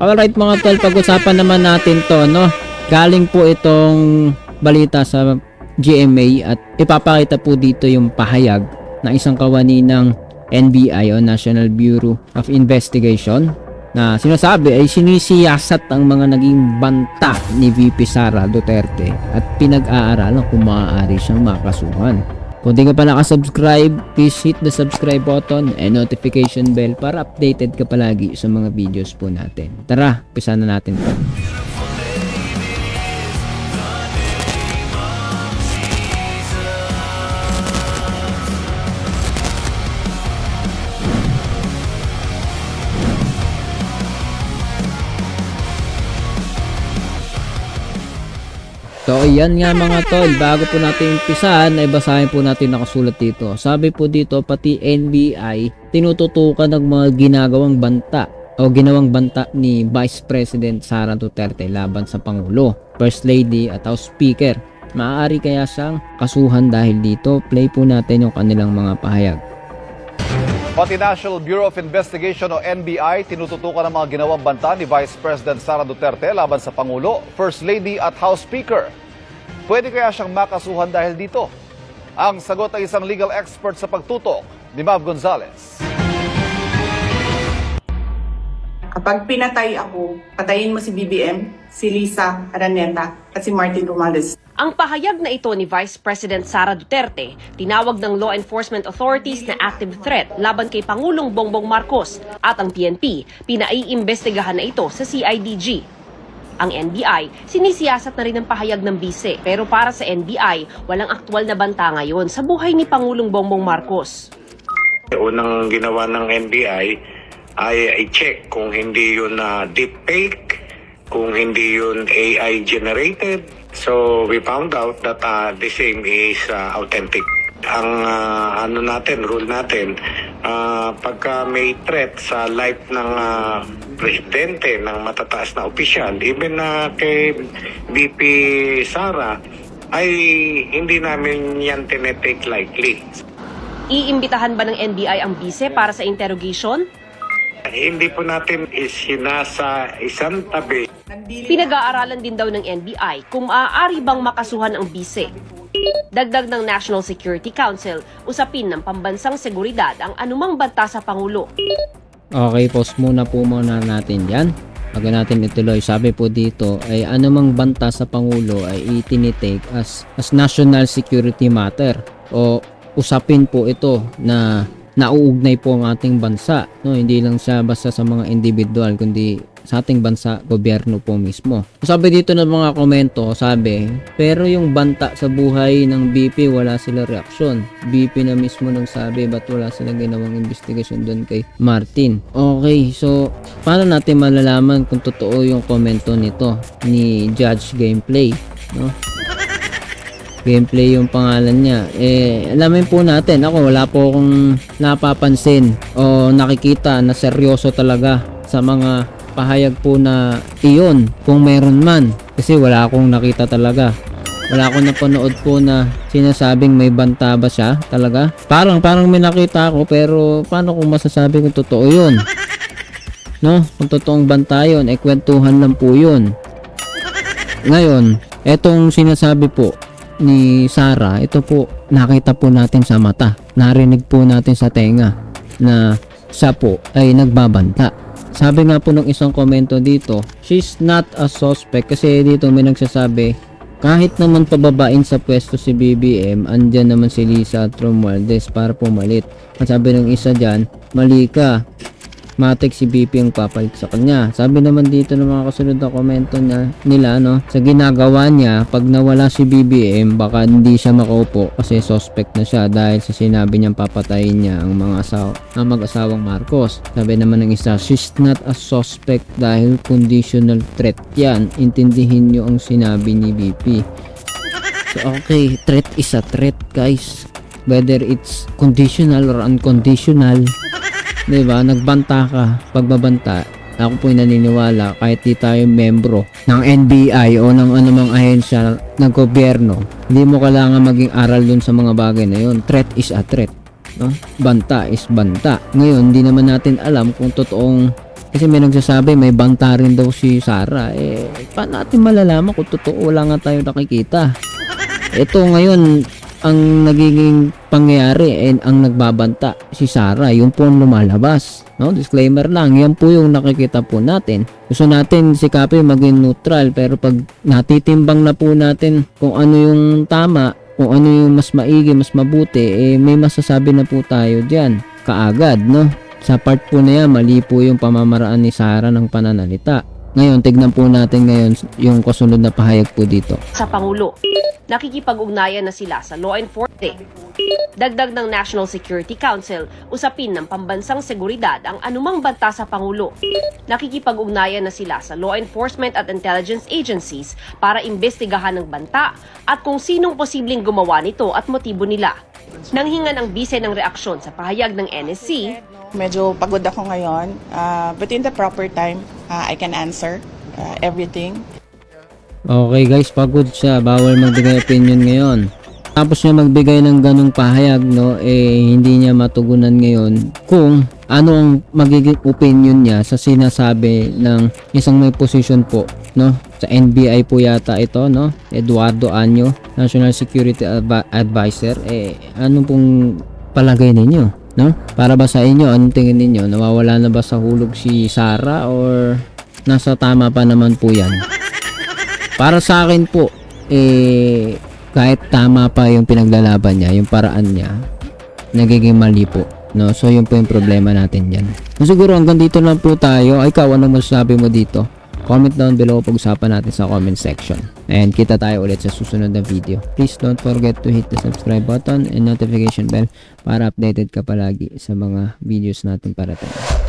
Alright mga tol, pag-usapan naman natin to, no? Galing po itong balita sa GMA at ipapakita po dito yung pahayag na isang kawani ng NBI o National Bureau of Investigation na sinasabi ay sinisiyasat ang mga naging banta ni VP Sara Duterte at pinag-aaralan kung maaari siyang makasuhan. Kung di ka pa nakasubscribe, please hit the subscribe button and notification bell para updated ka palagi sa mga videos po natin. Tara, umpisa na natin to. So ayan nga mga tol, bago po natin umpisahan ay basahin po natin nakasulat dito. Sabi po dito, pati NBI tinututukan ng mga ginagawang banta o ginawang banta ni Vice President Sara Duterte laban sa Pangulo, First Lady at House Speaker. Maaari kaya siyang kasuhan dahil dito? Play po natin yung kanilang mga pahayag. Pati National Bureau of Investigation o NBI tinututukan ng mga ginawang banta ni Vice President Sara Duterte laban sa Pangulo, First Lady at House Speaker. Pwede kaya siyang makasuhan dahil dito? Ang sagot ay isang legal expert sa pagtutok ni Mav Gonzalez. Kapag pinatay ako, patayin mo si BBM, si Lisa Araneta at si Martin Romales. Ang pahayag na ito ni Vice President Sara Duterte, tinawag ng law enforcement authorities na active threat laban kay Pangulong Bongbong Marcos at ang PNP, pinaiimbestigahan na ito sa CIDG. Ang NBI, sinisiyasat na rin ang pahayag ng bise, pero para sa NBI, walang aktwal na banta ngayon sa buhay ni Pangulong Bongbong Marcos. Unang ginawa ng NBI ay i-check kung hindi yun deepfake, kung hindi yun AI generated. So we found out that the same is authentic. Ang rule natin, pagka may threat sa life ng presidente, ng matataas na opisyal, even kay VP Sara, ay hindi namin yan tinetake lightly. Iimbitahan ba ng NBI ang bise para sa interrogation? Hindi po natin isinasa isang tabi. Pinag-aaralan din daw ng NBI kung maaari bang makasuhan ang bise. Dagdag ng National Security Council, usapin ng pambansang seguridad ang anumang banta sa Pangulo. Okay, pause muna po natin yan. Bago natin ituloy, sabi po dito ay anumang banta sa Pangulo ay itinitake as national security matter o usapin po ito na nauugnay po ang ating bansa, no? Hindi lang siya basta sa mga individual kundi sa ating bansa, gobyerno po mismo. Sabi dito ng mga komento, sabi, pero yung banta sa buhay ng BP wala sila reaksyon. BP na mismo nang sabi, ba't wala silang ginawang investigasyon doon kay Martin? Okay, so paano natin malalaman kung totoo yung komento nito ni Judge Gameplay, no? Gameplay yung pangalan niya. Alamin po natin, ako wala po akong napapansin o nakikita na seryoso talaga sa mga pahayag po na iyon, kung meron man. Kasi wala akong nakita talaga. Wala akong napanood po na sinasabing may banta ba siya talaga. Parang may nakita ako, pero paano kung masasabi kung totoo yun? No? Kung totoong banta yun, kwentuhan lang po yun. Ngayon, etong sinasabi po ni Sara, ito po nakita po natin sa mata, narinig po natin sa tenga na siya po ay nagbabanta. Sabi nga po ng isang komento dito, she's not a suspect, kasi dito may nagsasabi kahit naman pababain sa pwesto si BBM, andyan naman si Lisa at Romualdez para pumalit. At sabi ng isa dyan, mali ka, matik si BP ang papalit sa kanya. Sabi naman dito ng mga kasunod na komento nila, no, sa ginagawa niya, pag nawala si BBM, baka hindi siya makaupo kasi suspect na siya dahil sa sinabi niyang papatayin niya ang mag-asawang Marcos. Sabi naman ng isa, she's not a suspect dahil conditional threat yan. Intindihin niyo ang sinabi ni BP. So okay, threat is a threat, guys. Whether it's conditional or unconditional, diba? Nagbanta ka, pagbabanta. Ako po naniniwala kahit di tayo membro ng NBI o ng anumang ahensya ng gobyerno, hindi mo kailangan maging aral dun sa mga bagay na yun. Threat is a threat, no? Banta is banta. Ngayon, hindi naman natin alam kung totoong Kasi may nagsasabi may banta rin daw si Sara. Paano natin malalaman kung totoo lang nga tayo nakikita? Ito ngayon, ang nagiging pangyayari ang nagbabanta si Sara, yung po ang lumalabas. No? Disclaimer lang, yan po yung nakikita po natin. Gusto natin si Kape maging neutral, pero pag natitimbang na po natin kung ano yung tama, kung ano yung mas maigi, mas mabuti, may masasabi na po tayo dyan kaagad, no? Sa part po na yan, mali po yung pamamaraan ni Sara ng pananalita. Ngayon, tignan po natin ngayon yung kasunod na pahayag po dito. Sa Pangulo, nakikipag-ugnayan na sila sa law enforcement. Dagdag ng National Security Council, usapin ng pambansang seguridad ang anumang banta sa Pangulo. Nakikipag-ugnayan na sila sa law enforcement at intelligence agencies para imbestigahan ng banta at kung sinong posibleng gumawa nito at motibo nila. Nanghingan ang bise ng reaksyon sa pahayag ng NSC. Medyo pagod ako ngayon, but in the proper time, I can answer everything. Okay guys, pagod siya. Bawal magbigay opinion ngayon. Tapos niya magbigay ng ganong pahayag, no, hindi niya matugunan ngayon kung ano ang magiging opinion niya sa sinasabi ng isang may position po, no, sa NBI po yata ito, no, Eduardo Año, National Security Advisor. Ano pong palagay ninyo, no? Para ba sa inyo, anong tingin ninyo? Nawawala na ba sa hulog si Sara or nasa tama pa naman po yan? Para sa akin po, kahit tama pa yung pinaglalaban niya, yung paraan niya, nagiging mali po. No? So, yun po yung problema natin yan. So, siguro hanggang dito lang po tayo. Ikaw, ano masasabi mo dito? Comment down below, pag-usapan natin sa comment section. And kita tayo ulit sa susunod na video. Please don't forget to hit the subscribe button and notification bell para updated ka palagi sa mga videos natin parating.